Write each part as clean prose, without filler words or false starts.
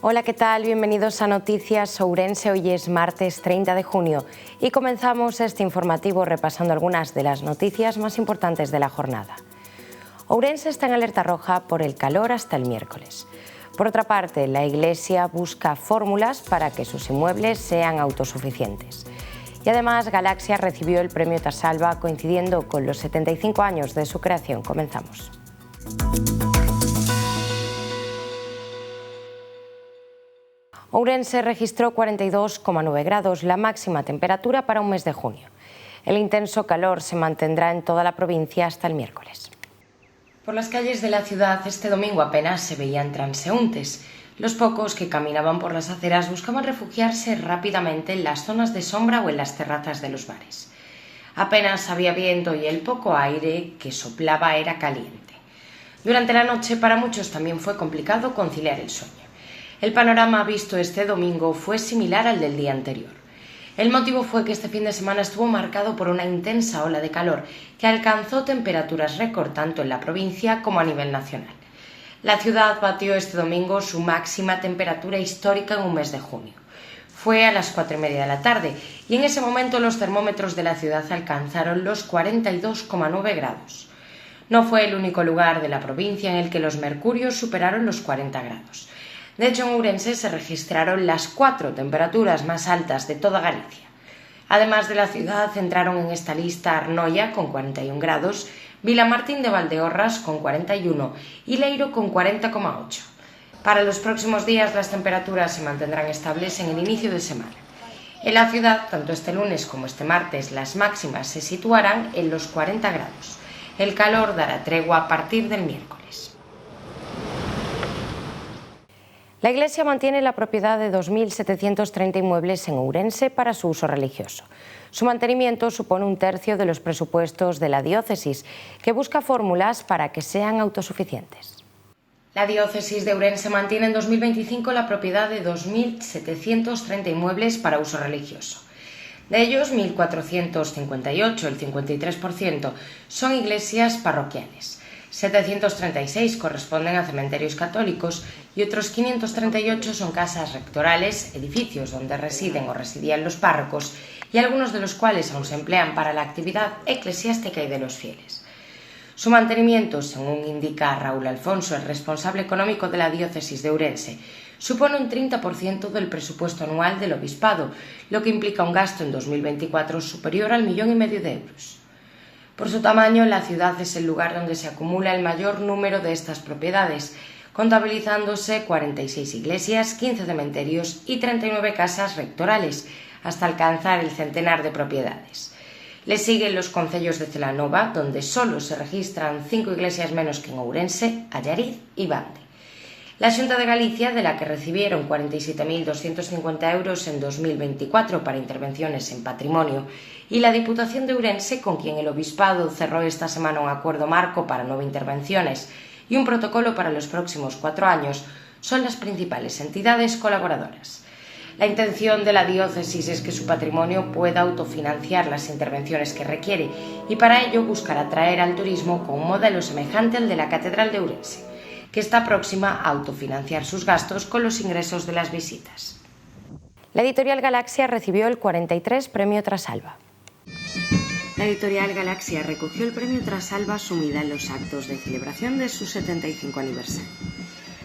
Hola, ¿qué tal? Bienvenidos a Noticias Ourense. Hoy es martes 30 de junio y comenzamos este informativo repasando algunas de las noticias más importantes de la jornada. Ourense está en alerta roja por el calor hasta el miércoles. Por otra parte, la Iglesia busca fórmulas para que sus inmuebles sean autosuficientes. Y además, Galaxia recibió el premio Trasalba coincidiendo con los 75 años de su creación. Comenzamos. Ourense registró 42,9 grados, la máxima temperatura para un mes de junio. El intenso calor se mantendrá en toda la provincia hasta el miércoles. Por las calles de la ciudad este domingo apenas se veían transeúntes. Los pocos que caminaban por las aceras buscaban refugiarse rápidamente en las zonas de sombra o en las terrazas de los bares. Apenas había viento y el poco aire que soplaba era caliente. Durante la noche para muchos también fue complicado conciliar el sueño. El panorama visto este domingo fue similar al del día anterior. El motivo fue que este fin de semana estuvo marcado por una intensa ola de calor que alcanzó temperaturas récord tanto en la provincia como a nivel nacional. La ciudad batió este domingo su máxima temperatura histórica en un mes de junio. Fue a las 4:30 de la tarde y en ese momento los termómetros de la ciudad alcanzaron los 42,9 grados. No fue el único lugar de la provincia en el que los mercurios superaron los 40 grados. De hecho, en Ourense se registraron las 4 temperaturas más altas de toda Galicia. Además de la ciudad, entraron en esta lista Arnoia con 41 grados, Vilamartín de Valdeorras con 41 y Leiro con 40,8. Para los próximos días las temperaturas se mantendrán estables en el inicio de semana. En la ciudad, tanto este lunes como este martes, las máximas se situarán en los 40 grados. El calor dará tregua a partir del miércoles. La Iglesia mantiene la propiedad de 2.730 inmuebles en Ourense para su uso religioso. Su mantenimiento supone 1/3 de los presupuestos de la diócesis, que busca fórmulas para que sean autosuficientes. La diócesis de Ourense mantiene en 2025 la propiedad de 2.730 inmuebles para uso religioso. De ellos, 1.458, el 53%, son iglesias parroquiales. 736 corresponden a cementerios católicos y otros 538 son casas rectorales, edificios donde residen o residían los párrocos y algunos de los cuales aún se emplean para la actividad eclesiástica y de los fieles. Su mantenimiento, según indica Raúl Alfonso, el responsable económico de la diócesis de Ourense, supone un 30% del presupuesto anual del obispado, lo que implica un gasto en 2024 superior al 1,5 millones de euros. Por su tamaño, la ciudad es el lugar donde se acumula el mayor número de estas propiedades, contabilizándose 46 iglesias, 15 cementerios y 39 casas rectorales, hasta alcanzar el centenar de propiedades. Le siguen los concellos de Celanova, donde solo se registran 5 iglesias menos que en Ourense, Allariz y Bande. La Xunta de Galicia, de la que recibieron 47.250 euros en 2024 para intervenciones en patrimonio, y la Diputación de Ourense, con quien el Obispado cerró esta semana un acuerdo marco para 9 intervenciones y un protocolo para los próximos 4 años, son las principales entidades colaboradoras. La intención de la diócesis es que su patrimonio pueda autofinanciar las intervenciones que requiere y para ello buscar atraer al turismo con un modelo semejante al de la Catedral de Ourense, que está próxima a autofinanciar sus gastos con los ingresos de las visitas. La editorial Galaxia recibió el 43 Premio Trasalba. La editorial Galaxia recogió el Premio Trasalba sumida en los actos de celebración de su 75 aniversario.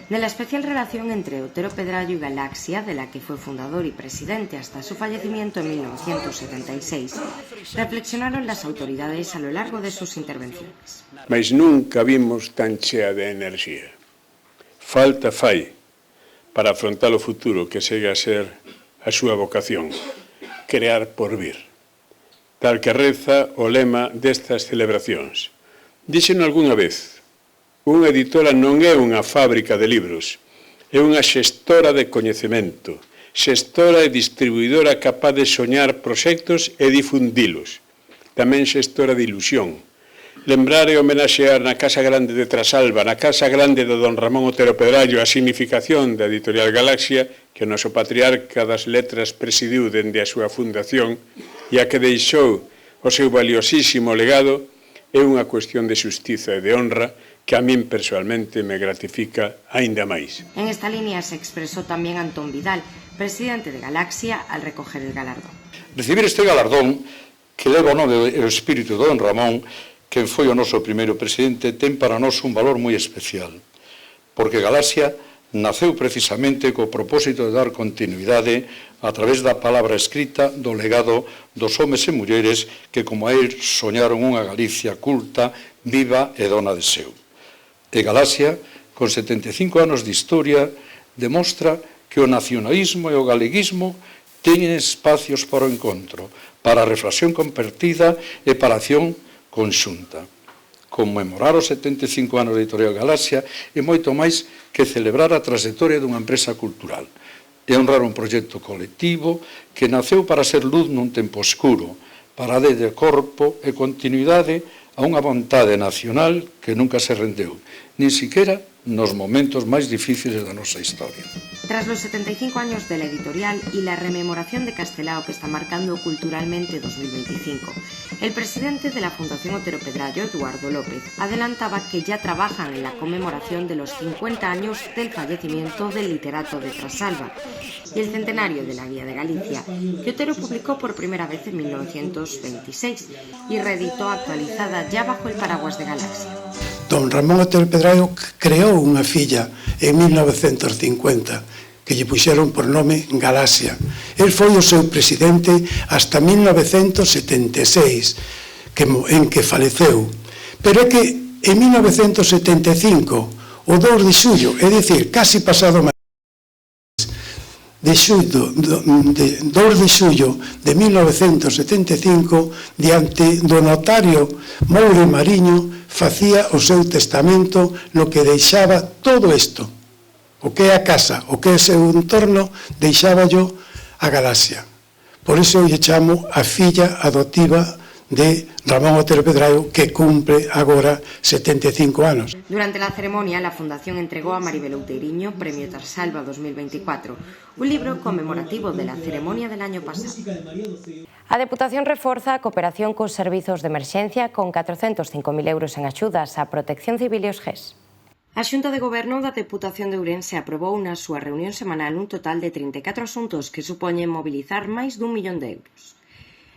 De la especial relación entre Otero Pedrallo y Galaxia, de la que fue fundador y presidente hasta su fallecimiento en 1976, reflexionaron las autoridades a lo largo de sus intervenciones. Mas nunca vimos tan chea de enerxía. Falta fai para afrontar o futuro que segue a ser a súa vocación, crear por vir. Tal que reza o lema destas celebracións. Díxeno algunha vez, unha editora non é unha fábrica de libros, é unha xestora de coñecemento, xestora e distribuidora capaz de soñar proxectos e difundilos. Tamén xestora de ilusión. Lembrar e homenaxear na Casa Grande de Trasalba, na Casa Grande de don Ramón Otero Pedrallo, a significación da editorial Galaxia, que o noso patriarca das letras presidiu dende a súa fundación e a que deixou o seu valiosísimo legado, é unha cuestión de xustiza e de honra que a min personalmente me gratifica aínda máis. En esta línea se expresó también Antón Vidal, presidente de Galaxia, al recoger el galardón. Recibir este galardón, que leva o nome e o espírito de don Ramón, que foi o noso primeiro presidente, ten para nós un valor moi especial, porque Galaxia naceu precisamente co propósito de dar continuidade a través da palabra escrita do legado dos homes e mulleres que, como a él, soñaron unha Galicia culta, viva e dona de seu. E Galaxia, con 75 anos de historia, demostra que o nacionalismo e o galeguismo teñen espacios para o encontro, para a reflexión compartida e para a acción conxunta. Conmemorar os 75 anos de Editorial Galaxia é moito máis que celebrar a trayectoria dunha empresa cultural. É honrar un proxecto colectivo que naceu para ser luz nun tempo oscuro, para dar de corpo e continuidade a unha vontade nacional que nunca se rendeu, nin siquiera nos momentos máis difíciles da nosa historia. Tras los 75 años de la editorial y la rememoración de Castelao que está marcando culturalmente 2025, el presidente de la Fundación Otero Pedrayo, Eduardo López, adelantaba que ya trabajan en la conmemoración de los 50 años del fallecimiento del literato de Trasalba y el centenario de la Guía de Galicia, que Otero publicó por primera vez en 1926 y reeditó actualizada ya bajo el paraguas de Galaxia. Don Ramón Otero Pedrayo creou unha filla en 1950 que lle puxeron por nome Galaxia. El foi o seu presidente hasta 1976, en que faleceu. Pero é que en 1975, o 2 de xullo, é dicir, casi pasado de 2 de xullo de 1975, diante do notario Moure Mariño, facía o seu testamento no que deixaba todo isto, o que é a casa, o que é o seu entorno, deixaba yo a Galaxia. Por iso lle chamo a filla adoptiva de Ramón Otero Pedrayo, que cumple agora 75 anos. Durante la ceremonia, la Fundación entregó a Maribel Outeiriño Premio Trasalba 2024, un libro conmemorativo de la ceremonia del año pasado. A Deputación reforza a cooperación cos servizos de emerxencia con 405.000 euros en axudas á Protección Civil e os GES. A Xunta de Goberno da Deputación de Ourense aprobou na súa reunión semanal un total de 34 asuntos que supoñen mobilizar máis dun millón de euros.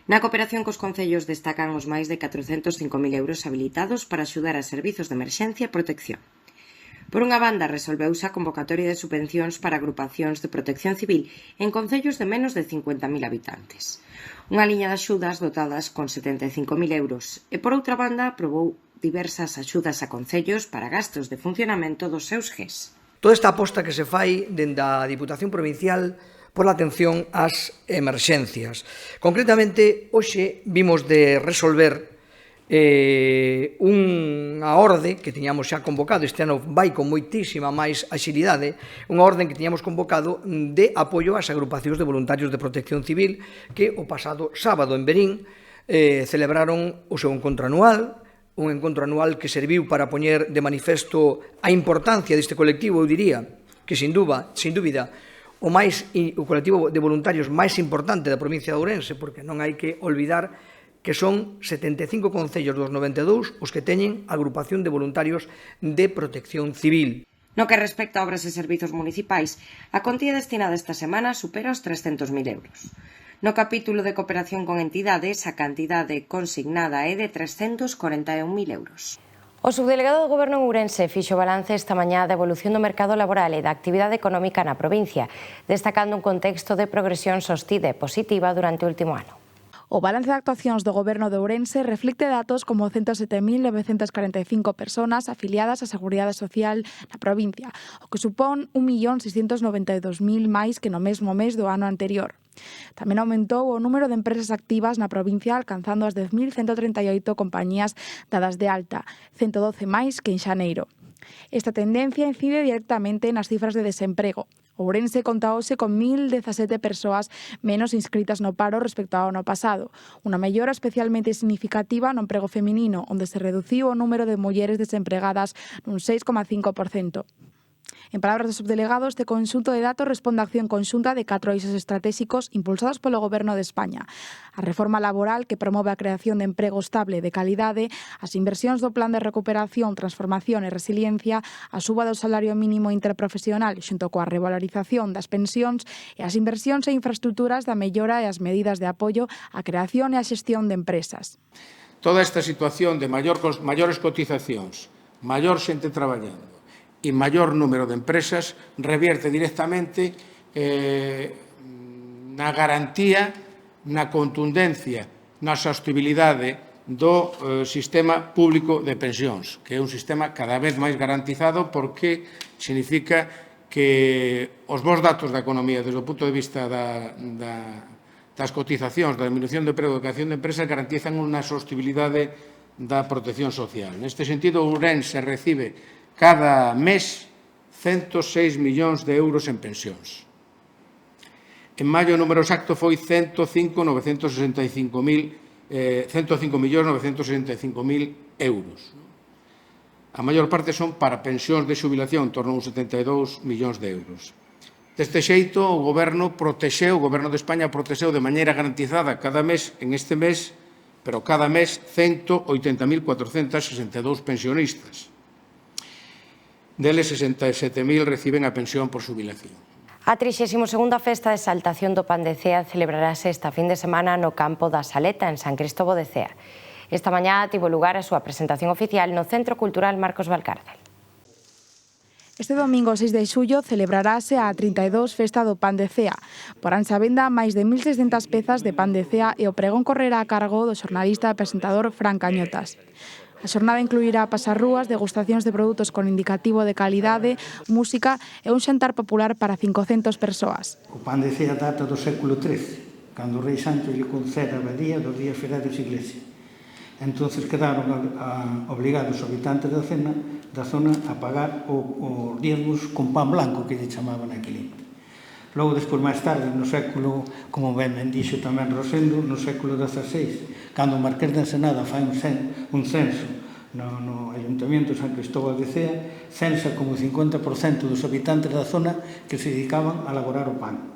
Na cooperación cos concellos destacan os máis de 405.000 euros habilitados para axudar a servizos de emerxencia e protección. Por unha banda, resolveuse a convocatoria de subvencións para agrupacións de protección civil en concellos de menos de 50.000 habitantes. Unha liña de axudas dotadas con 75.000 euros e, por outra banda, aprobou diversas axudas a concellos para gastos de funcionamento dos seus GES. Toda esta aposta que se fai dende a Diputación Provincial por la atención ás emerxencias. Concretamente, hoxe vimos de resolver unha orde que tiñamos xa convocado, este ano vai con moitísima máis axilidade, unha orde que tiñamos convocado de apoio ás agrupacións de voluntarios de protección civil que o pasado sábado en Verín celebraron o seu encontro anual, un encontro anual que serviu para poñer de manifesto a importancia deste colectivo, eu diría, que sin dúbida, o colectivo de voluntarios máis importante da provincia de Ourense, porque non hai que olvidar que son 75 concellos dos 92 os que teñen agrupación de voluntarios de protección civil. No que respecta a obras e servizos municipais, a contía destinada esta semana supera os 300.000 euros. No capítulo de cooperación con entidades, a cantidade consignada é de 341.000 euros. O subdelegado do Goberno en Ourense fixo balance esta mañá da evolución do mercado laboral e da actividade económica na provincia, destacando un contexto de progresión sostida e positiva durante o último ano. O balance de actuacións do Goberno de Ourense reflicte datos como 107.945 persoas afiliadas á Seguridade Social na provincia, o que supón 1.692.000 máis que no mesmo mes do ano anterior. Tamén aumentou o número de empresas activas na provincia, alcanzando as 10.138 compañías dadas de alta, 112 máis que en xaneiro. Esta tendencia incide directamente nas cifras de desemprego. Ourense contaose con 1.017 persoas menos inscritas no paro respecto ao ano pasado, unha mellora especialmente significativa no emprego feminino, onde se reduciu o número de mulleres desempregadas nun 6,5%. En palabras do subdelegado, este conxunto de datos responde á acción conxunta de 4 eixos estratégicos impulsados polo Goberno de España. A reforma laboral que promove a creación de emprego estable e de calidade, as inversións do Plan de Recuperación, Transformación e Resiliencia, a suba do salario mínimo interprofesional xunto coa revalorización das pensións e as inversións e infraestructuras da mellora e as medidas de apoio á creación e á xestión de empresas. Toda esta situación de maiores cotizacións, maior xente traballando e maior número de empresas revierte directamente na garantía, na contundencia, na sostenibilidade do sistema público de pensións, que é un sistema cada vez máis garantizado porque significa que os bons datos da economía desde o punto de vista das cotizacións, da diminución do emprego e da creación de empresas garantizan unha sostenibilidade da protección social. Neste sentido, Ourense recibe cada mes 106 millóns de euros en pensións. En maio o número exacto foi 105.965.000 euros. A maior parte son para pensións de xubilación, en torno a uns 72 millóns de euros. Deste xeito, o Goberno de España protexeu de maneira garantizada cada mes, en este mes, pero cada mes 180.462 pensionistas. Deles, 67.000 reciben a pensión por xubilación. A 32ª Festa de Exaltación do Pan de Cea celebrarase esta fin de semana no campo da Saleta, en San Cristóbal de Cea. Esta mañá tivo lugar a súa presentación oficial no Centro Cultural Marcos Valcárcel. Este domingo 6 de xullo celebrarase a 32 Festa do Pan de Cea. Poránse á venda máis de 1.600 pezas de pan de cea e o pregón correrá a cargo do xornalista e presentador Fran Cañotas. A xornada incluirá pasarrúas, degustacións de produtos con indicativo de calidade, música e un xantar popular para 500 persoas. O pan de cea data do século XIII, cando o rei Sancho lle concede a abadía dos días ferados iglesia. Entonces quedaron obligados os habitantes da zona a pagar os diezmos con pan blanco, que lle chamaban aquel. Logo, despois, máis tarde, no século, como ben dixo tamén Rosendo, no século XVI, cando o Marqués de Ensenada fai un censo no Ayuntamiento de San Cristóbal de Cea, censa como 50% dos habitantes da zona que se dedicaban a elaborar o pan.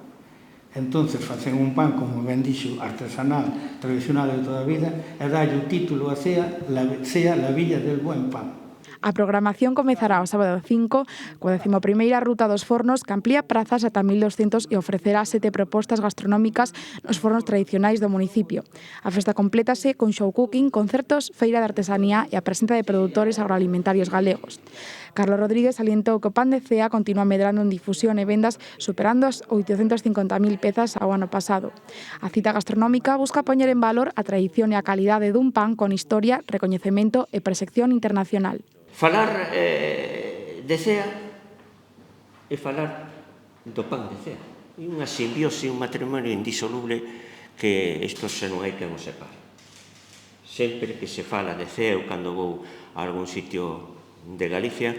Entonces, facen un pan, como ben dixo, artesanal, tradicional de toda a vida, e dalle o título a Cea, la villa del buen pan. A programación comezará o sábado 5 coa 11ª Ruta dos Fornos, que amplía prazas ata 1.200 e ofrecerá 7 propostas gastronómicas nos fornos tradicionais do municipio. A festa complétase con show cooking, concertos, feira de artesanía e a presenza de produtores agroalimentarios galegos. Carlos Rodríguez salientou que o pan de Cea continúa medrando en difusión e vendas, superando as 850.000 pezas ao ano pasado. A cita gastronómica busca poñer en valor a tradición e a calidade dun pan con historia, recoñecemento e proxección internacional. Falar de Cea e falar do pan de Cea. É unha simbiose, un matrimonio indisoluble que isto xa non hai que nos separe. Sempre que se fala de Cea, ou cando vou a algún sitio de Galicia,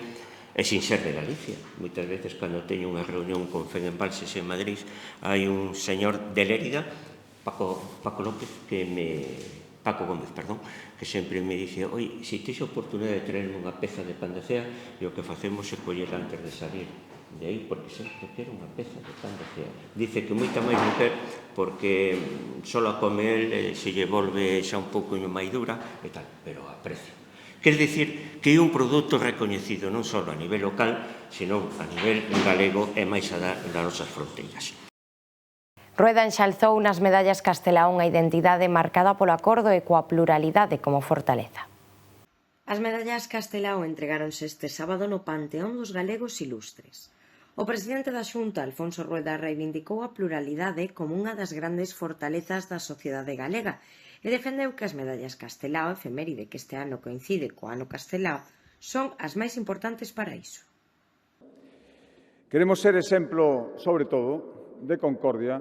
e sin ser de Galicia. Moitas veces, cando teño unha reunión con Fenembalses en Madrid, hai un señor de Lérida, Paco Gómez, que sempre me dice: oi, se tes a oportunidade de traerme unha peza de pan de Cea, e o que facemos é collela antes de salir de aí, porque sempre quero unha peza de pan de Cea. Dice que moita máis mujer, porque só a come el, se lle volve xa un pouco máis dura e tal, pero aprecio. Quer dicir que é un produto recoñecido non só a nivel local, senón a nivel galego e máis alá das nosas fronteiras. Rueda enxalzou nas medallas Castelao unha identidade marcada polo acordo e coa pluralidade como fortaleza. As medallas Castelao entregáronse este sábado no Panteón dos Galegos Ilustres. O presidente da Xunta, Alfonso Rueda, reivindicou a pluralidade como unha das grandes fortalezas da sociedade galega e defendeu que as medallas Castelao, efeméride que este ano coincide co ano Castelao, son as máis importantes para iso. Queremos ser exemplo, sobre todo, de concordia,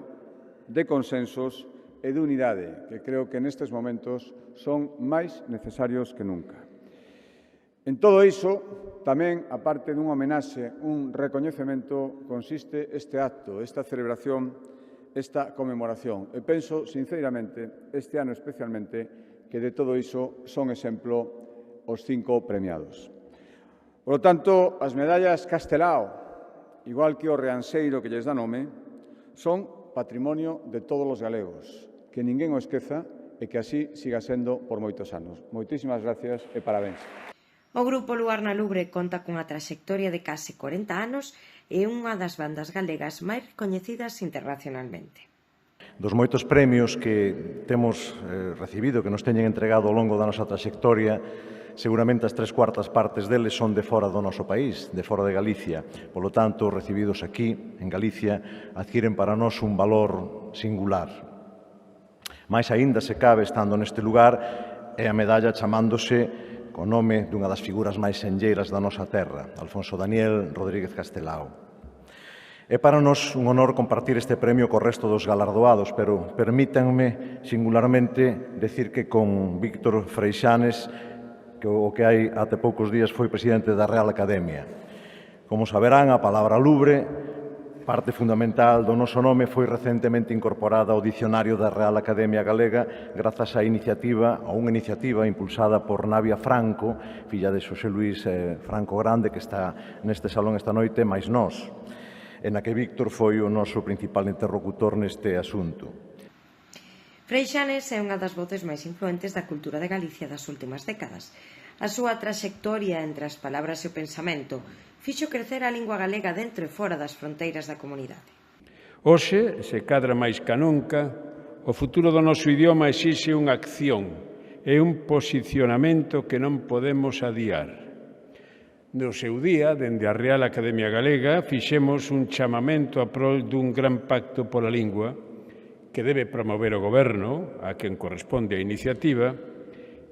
de consensos e de unidade, que creo que nestes momentos son máis necesarios que nunca. En todo iso, tamén, aparte dunha homenaxe, un recoñecemento, consiste este acto, esta celebración, esta conmemoración. E penso, sinceramente, este ano especialmente, que de todo iso son exemplo os 5 premiados. Por lo tanto, as medallas Castelao, igual que o Rianxeiro que lles dá nome, son patrimonio de todos os galegos, que ninguén o esqueza e que así siga sendo por moitos anos. Moitísimas gracias e parabéns. O grupo Luar na Lubre conta cunha traxectoria de case 40 anos e unha das bandas galegas máis recoñecidas internacionalmente. Dos moitos premios que temos recibido, que nos teñen entregado ao longo da nosa traxectoria, seguramente as 3/4 partes deles son de fora do noso país, de fora de Galicia. Polo tanto, recibidos aquí, en Galicia, adquiren para nós un valor singular. Mais aínda se cabe, estando neste lugar, é a medalla chamándose co nome dunha das figuras máis senlleiras da nosa terra, Alfonso Daniel Rodríguez Castelao. É para nós un honor compartir este premio co resto dos galardoados, pero permítanme singularmente decir que con Víctor Freixanes, que o que hai até poucos días foi presidente da Real Academia. Como saberán, a palabra lubre, parte fundamental do noso nome, foi recentemente incorporada ao dicionario da Real Academia Galega grazas a unha iniciativa impulsada por Navia Franco, filla de Xosé Luís Franco Grande, que está neste salón esta noite, máis nós, en a que Víctor foi o noso principal interlocutor neste asunto. Freixanes é unha das voces máis influentes da cultura de Galicia das últimas décadas. A súa traxectoria entre as palabras e o pensamento fixo crecer a lingua galega dentro e fora das fronteiras da comunidade. Hoxe, se cadra máis ca nunca, o futuro do noso idioma exixe unha acción e un posicionamento que non podemos adiar. No seu día, dende a Real Academia Galega, fixemos un chamamento a prol dun gran pacto pola lingua que debe promover o Goberno, a quen corresponde a iniciativa,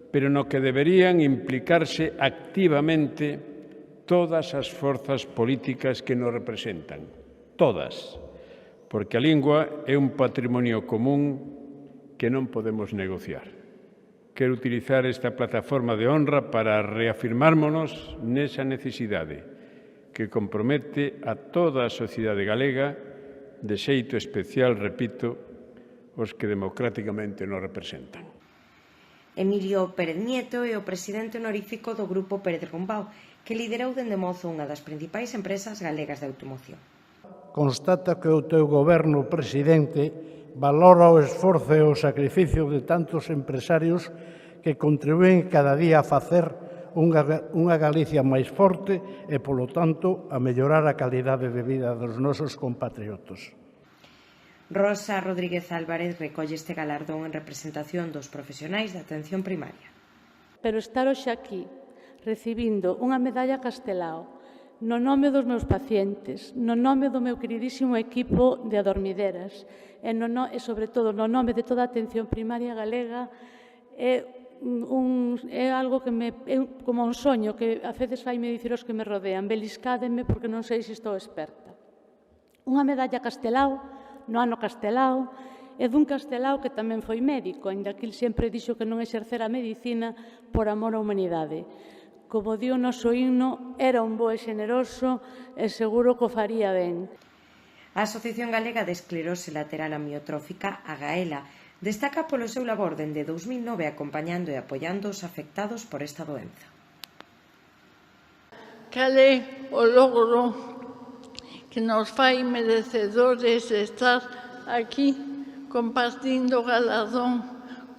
pero no que deberían implicarse activamente todas as forzas políticas que nos representan, todas, porque a lingua é un patrimonio común que non podemos negociar. Quero utilizar esta plataforma de honra para reafirmármonos nesa necesidade que compromete a toda a sociedade galega, de xeito especial, repito, os que democráticamente nos representan. Emilio Pérez Nieto é o presidente honorífico do Grupo Pérez Gombao, que liderou dende mozo unha das principais empresas galegas de automoción. Constata que o teu goberno, presidente, valora o esforzo e o sacrificio de tantos empresarios que contribúen cada día a facer unha Galicia máis forte e, polo tanto, a mellorar a calidade de vida dos nosos compatriotas. Rosa Rodríguez Álvarez recolle este galardón en representación dos profesionais da atención primaria. Pero estar hoxe aquí, recibindo unha medalla Castelao, no nome dos meus pacientes, no nome do meu queridísimo equipo de adormideras e sobre todo no nome de toda a atención primaria galega, é algo que é como un soño que a veces faime dicir os que me rodean, beliscádeme porque non sei se estou experta. Unha medalla Castelao, no ano Castelao, e dun Castelao que tamén foi médico, ainda que el sempre dixo que non exercera a medicina por amor á humanidade. Como di o noso himno, era un bo e xeneroso e seguro que o faría ben. A Asociación Galega de Esclerose Lateral Amiotrófica, a GAELA, destaca polo seu labor dende 2009 acompañando e apoiando os afectados por esta doenza. Cal é o logro que nos fai merecedores de estar aquí compartindo o galardón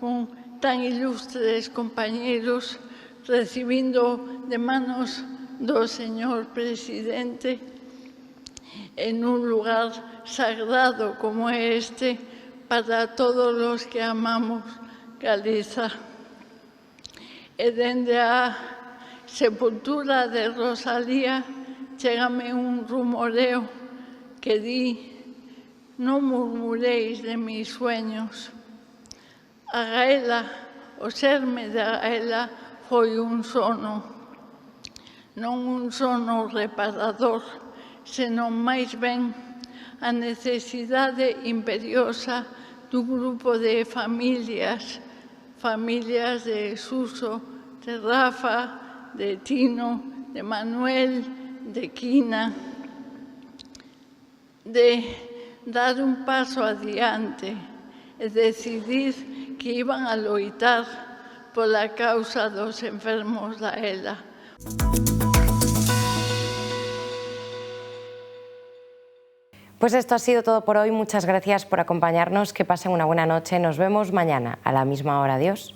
con tan ilustres compañeros, recibindo de manos do señor presidente en un lugar sagrado como este para todos os que amamos Galiza. E dende a sepultura de Rosalía chégame un rumoreo que di: non murmuréis de mis sueños. A Gaela, o serme da Gaela, foi un sono, non un sono reparador, senón máis ben a necesidade imperiosa dun grupo de familias de Suso, de Rafa, de Tino, de Manuel, de Quina, de dar un paso adiante e decidir que iban a loitar pola causa dos enfermos da ELA. Pues esto ha sido todo por hoy. Muchas gracias por acompañarnos. Que pasen una buena noche. Nos vemos mañana a la misma hora. Adiós.